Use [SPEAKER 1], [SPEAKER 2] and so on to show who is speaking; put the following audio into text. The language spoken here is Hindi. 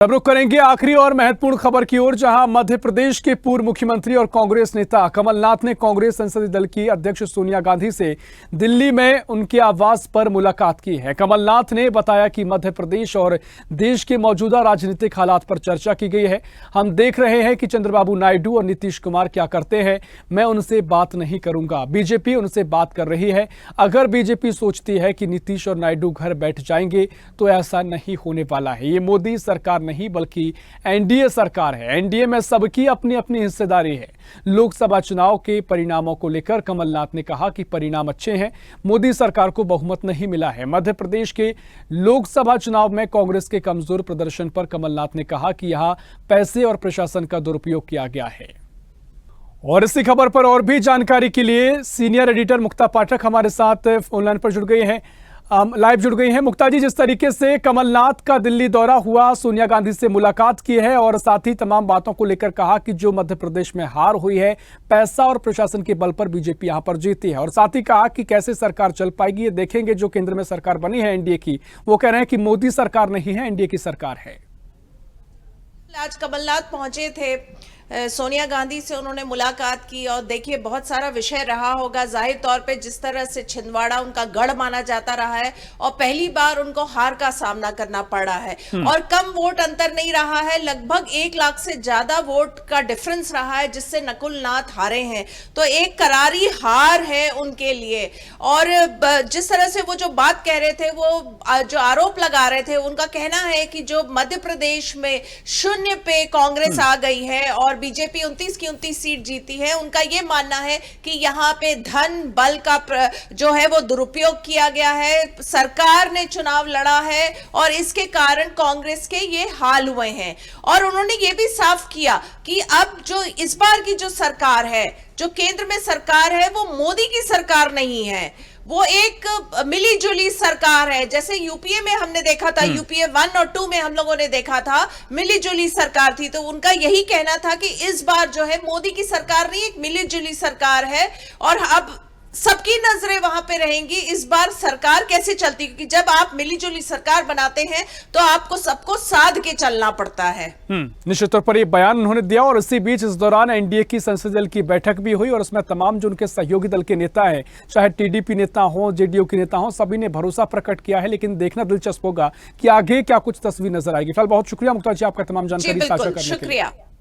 [SPEAKER 1] अब रुख करेंगे आखिरी और महत्वपूर्ण खबर की ओर, जहां मध्य प्रदेश के पूर्व मुख्यमंत्री और कांग्रेस नेता कमलनाथ ने कांग्रेस संसदीय दल की अध्यक्ष सोनिया गांधी से दिल्ली में उनके आवास पर मुलाकात की है। कमलनाथ ने बताया कि मध्य प्रदेश और देश के मौजूदा राजनीतिक हालात पर चर्चा की गई है। हम देख रहे हैं कि चंद्रबाबू नायडू और नीतीश कुमार क्या करते हैं। मैं उनसे बात नहीं करूंगा, बीजेपी उनसे बात कर रही है। अगर बीजेपी सोचती है कि नीतीश और नायडू घर बैठ जाएंगे तो ऐसा नहीं होने वाला है। ये मोदी सरकार नहीं बल्कि एनडीए सरकार है। एनडीए में सबकी अपनी अपनी हिस्सेदारी है। लोकसभा चुनाव के परिणामों को लेकर कमलनाथ ने कहा कि परिणाम अच्छे हैं, मोदी सरकार को बहुमत नहीं मिला है। मध्य प्रदेश के लोकसभा चुनाव में कांग्रेस के कमजोर प्रदर्शन पर कमलनाथ ने कहा कि यहां पैसे और प्रशासन का दुरुपयोग किया गया है। और इसी खबर पर और भी जानकारी के लिए सीनियर एडिटर मुक्ता पाठक हमारे साथ ऑनलाइन पर जुड़ गए हैं, लाइव जुड़ गई हैं। मुक्ता जी, जिस तरीके से कमलनाथ का दिल्ली दौरा हुआ, सोनिया गांधी से मुलाकात की है और साथ ही तमाम बातों को लेकर कहा कि जो मध्य प्रदेश में हार हुई है, पैसा और प्रशासन के बल पर बीजेपी यहां पर जीती है, और साथ ही कहा कि कैसे सरकार चल पाएगी ये देखेंगे। जो केंद्र में सरकार बनी है एनडीए की, वो कह रहे हैं कि मोदी सरकार नहीं है, एनडीए की सरकार है।
[SPEAKER 2] आज कमलनाथ पहुंचे थे, सोनिया गांधी से उन्होंने मुलाकात की और देखिए बहुत सारा विषय रहा होगा। जाहिर तौर पे जिस तरह से छिंदवाड़ा उनका गढ़ माना जाता रहा है और पहली बार उनको हार का सामना करना पड़ा है और कम वोट अंतर नहीं रहा है, लगभग 1 लाख से ज्यादा वोट का डिफरेंस रहा है जिससे नकुलनाथ हारे हैं। तो एक करारी हार है उनके लिए। और जिस तरह से वो जो बात कह रहे थे, वो जो आरोप लगा रहे थे, उनका कहना है कि जो मध्य प्रदेश में 0 पे कांग्रेस आ गई है और बीजेपी 29 की 29 सीट जीती है। उनका यह मानना है कि यहां पे धन बल का जो है वो दुरुपयोग किया गया है, सरकार ने चुनाव लड़ा है और इसके कारण कांग्रेस के ये हाल हुए हैं। और उन्होंने ये भी साफ किया कि अब जो इस बार की जो सरकार है, जो केंद्र में सरकार है, वो मोदी की सरकार नहीं है, वो एक मिली जुली सरकार है। जैसे यूपीए में हमने देखा था, यूपीए 1 और 2 में हम लोगों ने देखा था मिली जुली सरकार थी। तो उनका यही कहना था कि इस बार जो है मोदी की सरकार नहीं, एक मिली जुली सरकार है और अब सबकी नजरें वहां पे रहेंगी इस बार सरकार कैसे चलती, क्योंकि जब आप मिली जुली सरकार बनाते हैं तो आपको सबको साध के चलना पड़ता है।
[SPEAKER 1] निश्चित तौर पर ये बयान उन्होंने दिया। और इसी बीच इस दौरान एनडीए की संसदीय दल की बैठक भी हुई और उसमें तमाम जो उनके सहयोगी दल के नेता हैं, चाहे टीडीपी नेता हो, जेडीयू के नेता हो, सभी ने भरोसा प्रकट किया है। लेकिन देखना दिलचस्प होगा कि आगे क्या कुछ तस्वीर नजर आएगी। फिलहाल बहुत शुक्रिया मुक्ता जी, आपका तमाम जानकारी साझा करने के लिए।